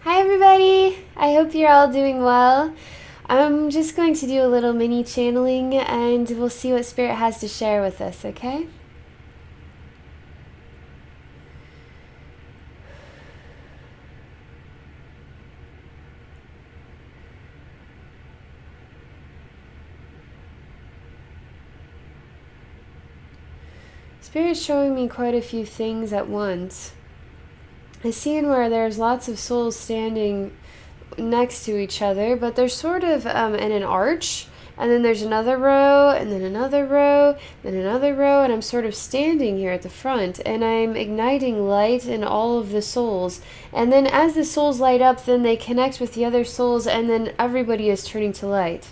Hi, everybody! I hope you're all doing well. I'm just going to do a little mini channeling and we'll see what Spirit has to share with us, okay? Spirit's showing me quite a few things at once. I see in where there's lots of souls standing next to each other, but they're sort of in an arch, and then there's another row, and then another row, then another row, and I'm sort of standing here at the front, and I'm igniting light in all of the souls. And then as the souls light up, then they connect with the other souls, and then everybody is turning to light.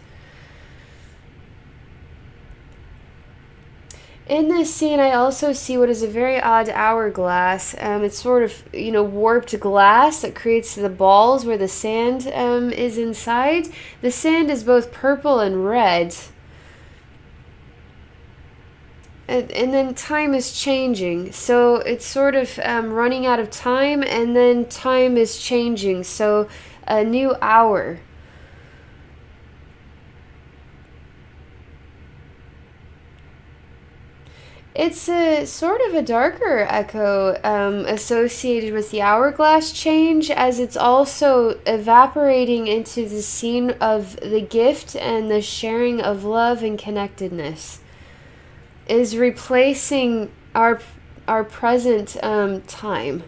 In this scene, I also see what is a very odd hourglass. It's sort of, warped glass that creates the balls where the sand is inside. The sand is both purple and red. And then time is changing. So it's sort of running out of time, and then time is changing. So a new hour. It's a sort of a darker echo associated with the hourglass change, as it's also evaporating into the scene of the gift and the sharing of love and connectedness. Is replacing our present time.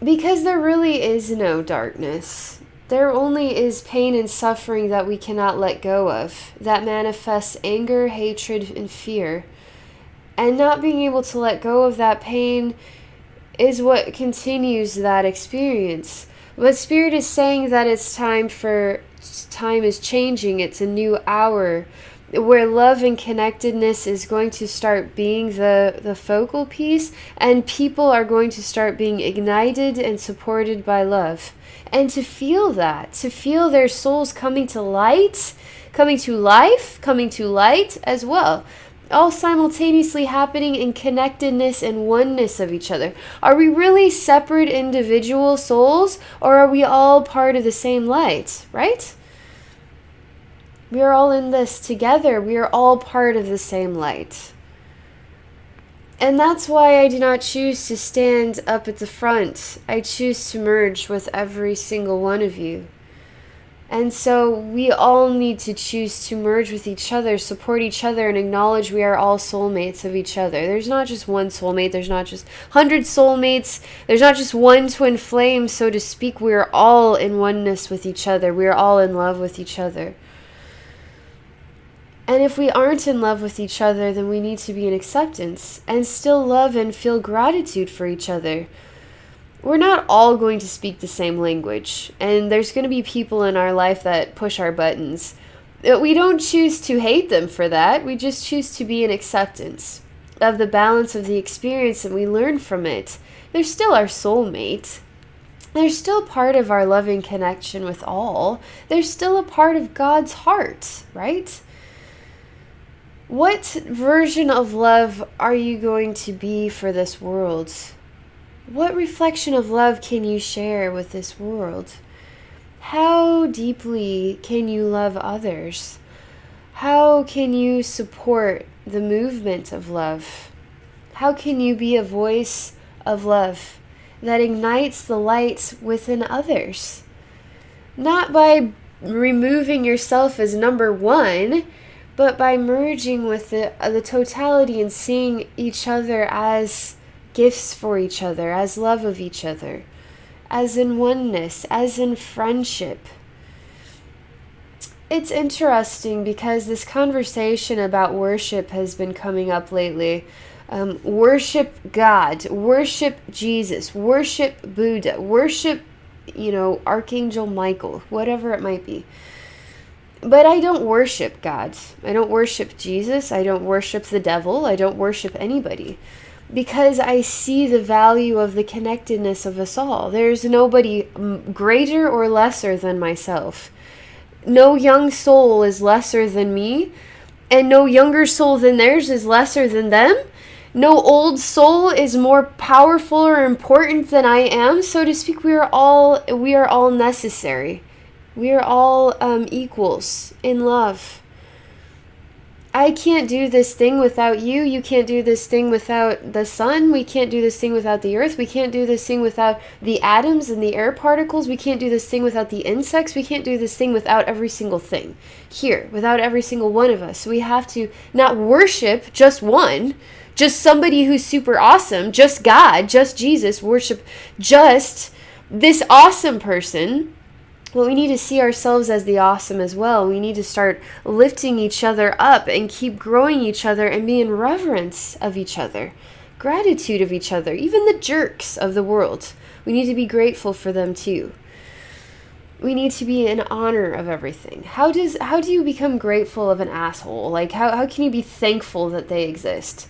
Because there really is no darkness. There only is pain and suffering that we cannot let go of, that manifests anger, hatred, and fear. And not being able to let go of that pain is what continues that experience. But Spirit is saying that time is changing, it's a new hour, where love and connectedness is going to start being the focal piece, and people are going to start being ignited and supported by love. And to feel their souls coming to light, coming to life, coming to light as well. All simultaneously happening in connectedness and oneness of each other. Are we really separate individual souls, or are we all part of the same light, right? We are all in this together. We are all part of the same light. And that's why I do not choose to stand up at the front. I choose to merge with every single one of you. And so we all need to choose to merge with each other, support each other, and acknowledge we are all soulmates of each other. There's not just one soulmate. There's not just 100 soulmates. There's not just one twin flame, so to speak. We are all in oneness with each other. We are all in love with each other. And if we aren't in love with each other, then we need to be in acceptance and still love and feel gratitude for each other. We're not all going to speak the same language, and there's going to be people in our life that push our buttons. We don't choose to hate them for that. We just choose to be in acceptance of the balance of the experience, and we learn from it. They're still our soulmate. They're still part of our loving connection with all. They're still a part of God's heart, right? What version of love are you going to be for this world? What reflection of love can you share with this world? How deeply can you love others? How can you support the movement of love? How can you be a voice of love that ignites the light within others? Not by removing yourself as number one, but by merging with the totality and seeing each other as gifts for each other, as love of each other, as in oneness, as in friendship. It's interesting because this conversation about worship has been coming up lately. Worship God, worship Jesus, worship Buddha, worship, Archangel Michael, whatever it might be. But I don't worship God. I don't worship Jesus. I don't worship the devil. I don't worship anybody. Because I see the value of the connectedness of us all. There's nobody greater or lesser than myself. No young soul is lesser than me. And no younger soul than theirs is lesser than them. No old soul is more powerful or important than I am, so to speak. We are all necessary. We are all equals in love. I can't do this thing without you. You can't do this thing without the sun. We can't do this thing without the earth. We can't do this thing without the atoms and the air particles. We can't do this thing without the insects. We can't do this thing without every single thing here, without every single one of us. So we have to not worship just one, just somebody who's super awesome, just God, just Jesus, worship just this awesome person. Well, we need to see ourselves as the awesome as well. We need to start lifting each other up and keep growing each other and be in reverence of each other, gratitude of each other, even the jerks of the world. We need to be grateful for them too. We need to be in honor of everything. How do you become grateful of an asshole? Like how can you be thankful that they exist?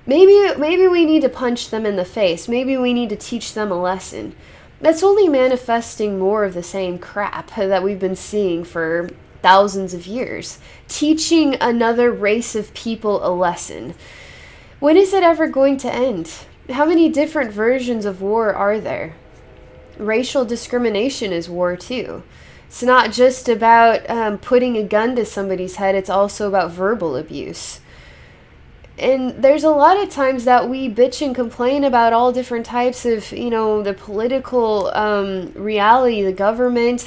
Maybe we need to punch them in the face. Maybe we need to teach them a lesson. That's only manifesting more of the same crap that we've been seeing for thousands of years. Teaching another race of people a lesson. When is it ever going to end? How many different versions of war are there? Racial discrimination is war too. It's not just about putting a gun to somebody's head, it's also about verbal abuse. And there's a lot of times that we bitch and complain about all different types of, the political reality, the government,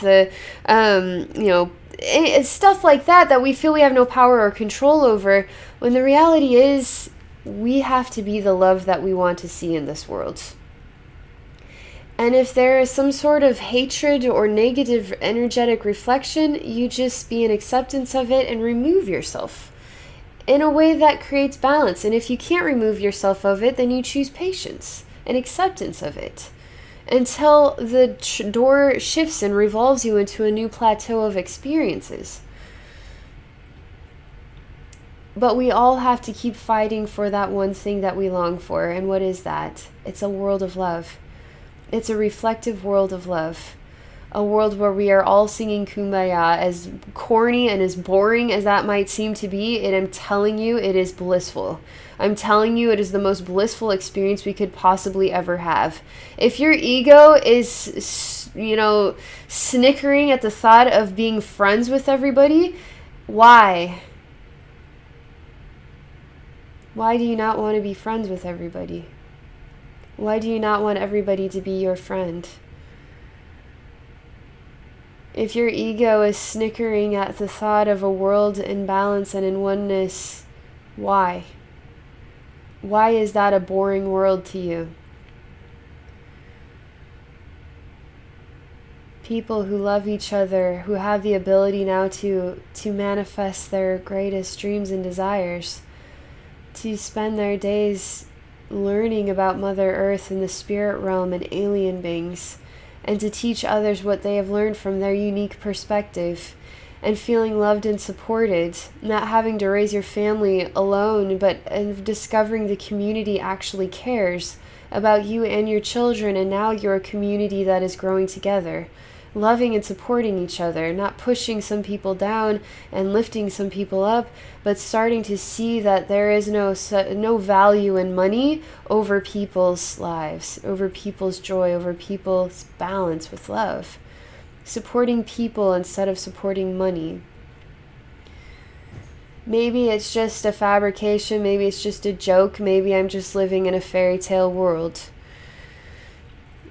stuff like that we feel we have no power or control over, when the reality is we have to be the love that we want to see in this world. And if there is some sort of hatred or negative energetic reflection, you just be in acceptance of it and remove yourself in a way that creates balance. And if you can't remove yourself of it, then you choose patience and acceptance of it until the door shifts and revolves you into a new plateau of experiences. But we all have to keep fighting for that one thing that we long for. And what is that? It's a world of love. It's a reflective world of love. A world where we are all singing Kumbaya. As corny and as boring as that might seem to be, and I'm telling you, it is blissful. I'm telling you, it is the most blissful experience we could possibly ever have. If your ego is, snickering at the thought of being friends with everybody, why? Why do you not want to be friends with everybody? Why do you not want everybody to be your friend? If your ego is snickering at the thought of a world in balance and in oneness, why? Why is that a boring world to you? People who love each other, who have the ability now to manifest their greatest dreams and desires, to spend their days learning about Mother Earth and the spirit realm and alien beings, and to teach others what they have learned from their unique perspective, and feeling loved and supported, not having to raise your family alone, but discovering the community actually cares about you and your children, and now you're a community that is growing together, loving and supporting each other, not pushing some people down and lifting some people up, but starting to see that there is no value in money over people's lives, over people's joy, over people's balance with love. Supporting people instead of supporting money. Maybe it's just a fabrication, maybe it's just a joke, maybe I'm just living in a fairy tale world.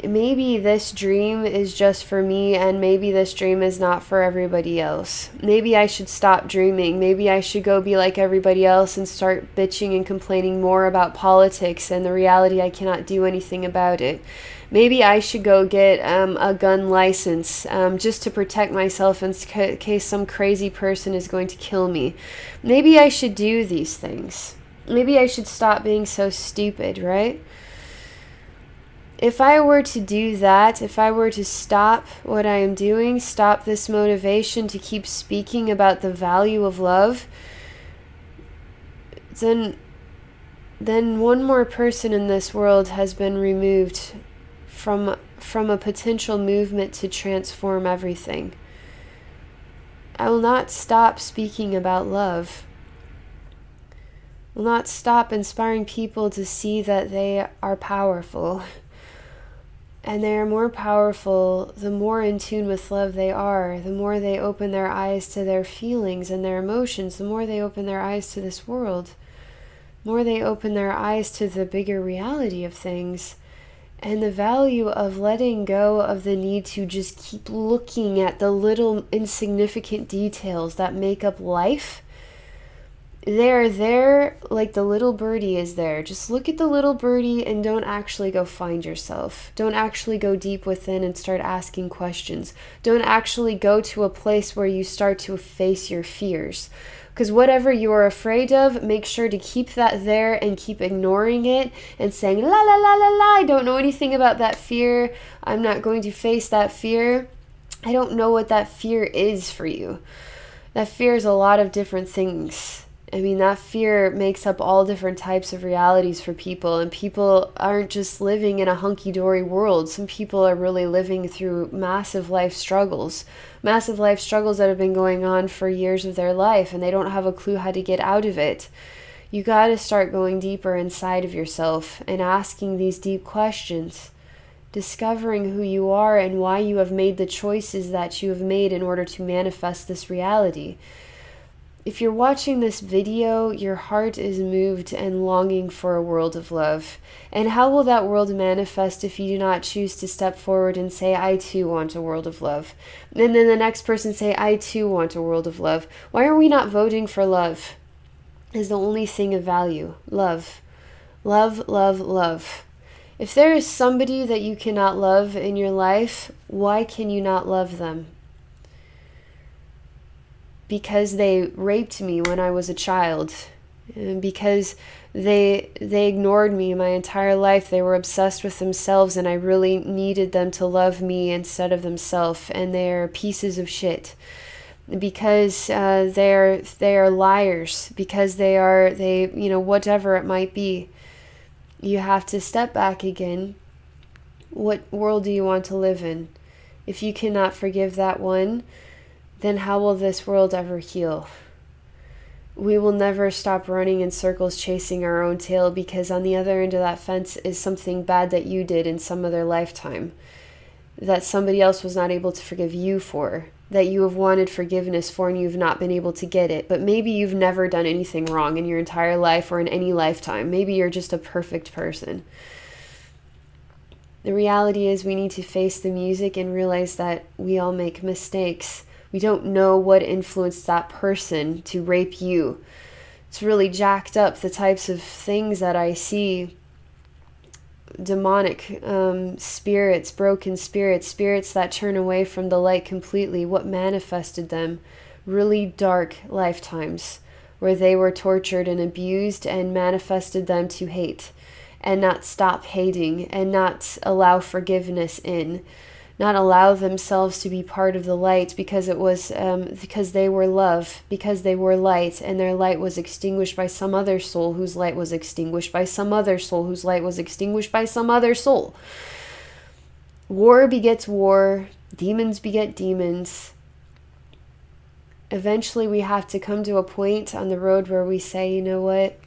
Maybe this dream is just for me, and maybe this dream is not for everybody else. Maybe I should stop dreaming. Maybe I should go be like everybody else and start bitching and complaining more about politics and the reality I cannot do anything about it. Maybe I should go get a gun license just to protect myself in case some crazy person is going to kill me. Maybe I should do these things. Maybe I should stop being so stupid, right? If I were to do that, if I were to stop what I am doing, stop this motivation to keep speaking about the value of love, then one more person in this world has been removed from a potential movement to transform everything. I will not stop speaking about love. will not stop inspiring people to see that they are powerful. And they are more powerful the more in tune with love they are, the more they open their eyes to their feelings and their emotions, the more they open their eyes to this world, the more they open their eyes to the bigger reality of things. And the value of letting go of the need to just keep looking at the little insignificant details that make up life. They're there like the little birdie is there. Just look at the little birdie and don't actually go find yourself. Don't actually go deep within and start asking questions. Don't actually go to a place where you start to face your fears. Because whatever you are afraid of, make sure to keep that there and keep ignoring it and saying, la la la la la, I don't know anything about that fear. I'm not going to face that fear. I don't know what that fear is for you. That fear is a lot of different things. I mean, that fear makes up all different types of realities for people, and people aren't just living in a hunky-dory world. Some people are really living through massive life struggles that have been going on for years of their life, and they don't have a clue how to get out of it. You got to start going deeper inside of yourself and asking these deep questions, discovering who you are and why you have made the choices that you have made in order to manifest this reality. If you're watching this video, your heart is moved and longing for a world of love. And how will that world manifest if you do not choose to step forward and say, I too want a world of love? And then the next person say, I too want a world of love. Why are we not voting for love? Is the only thing of value. Love. Love, love, love. If there is somebody that you cannot love in your life, why can you not love them? Because they raped me when I was a child, and because they ignored me my entire life. They were obsessed with themselves, and I really needed them to love me instead of themselves, and they're pieces of shit. Because they are liars, because they whatever it might be. You have to step back again. What world do you want to live in? If you cannot forgive that one, then how will this world ever heal? We will never stop running in circles chasing our own tail, because on the other end of that fence is something bad that you did in some other lifetime that somebody else was not able to forgive you for, that you have wanted forgiveness for and you've not been able to get it. But maybe you've never done anything wrong in your entire life or in any lifetime. Maybe you're just a perfect person. The reality is we need to face the music and realize that we all make mistakes. We don't know what influenced that person to rape you. It's really jacked up, the types of things that I see. Demonic spirits, broken spirits, spirits that turn away from the light completely. What manifested them? Really dark lifetimes where they were tortured and abused, and manifested them to hate and not stop hating and not allow forgiveness in. Not allow themselves to be part of the light, because it was because they were love, because they were light, and their light was extinguished by some other soul whose light was extinguished by some other soul whose light was extinguished by some other soul. War begets war, demons beget demons. Eventually we have to come to a point on the road where we say, you know what?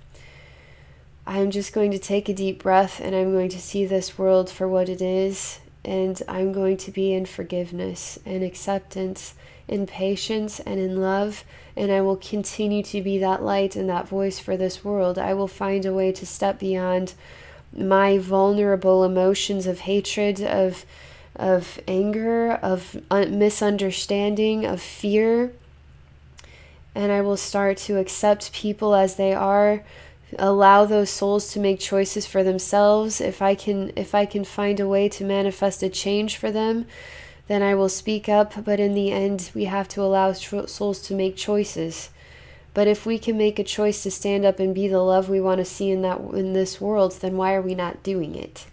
I'm just going to take a deep breath, and I'm going to see this world for what it is. And I'm going to be in forgiveness and acceptance, in patience and in love. And I will continue to be that light and that voice for this world. I will find a way to step beyond my vulnerable emotions of hatred, of anger, of misunderstanding, of fear. And I will start to accept people as they are. Allow those souls to make choices for themselves. If I can find a way to manifest a change for them, then I will speak up. But in the end, we have to allow souls to make choices. But if we can make a choice to stand up and be the love we want to see in this world, then why are we not doing it?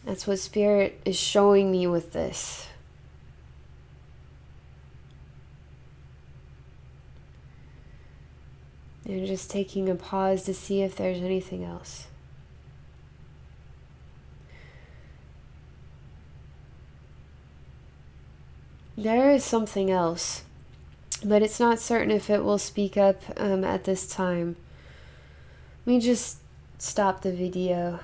That's what Spirit is showing me with this. And just taking a pause to see if there's anything else. There is something else. but it's not certain if it will speak up at this time. Let me just stop the video.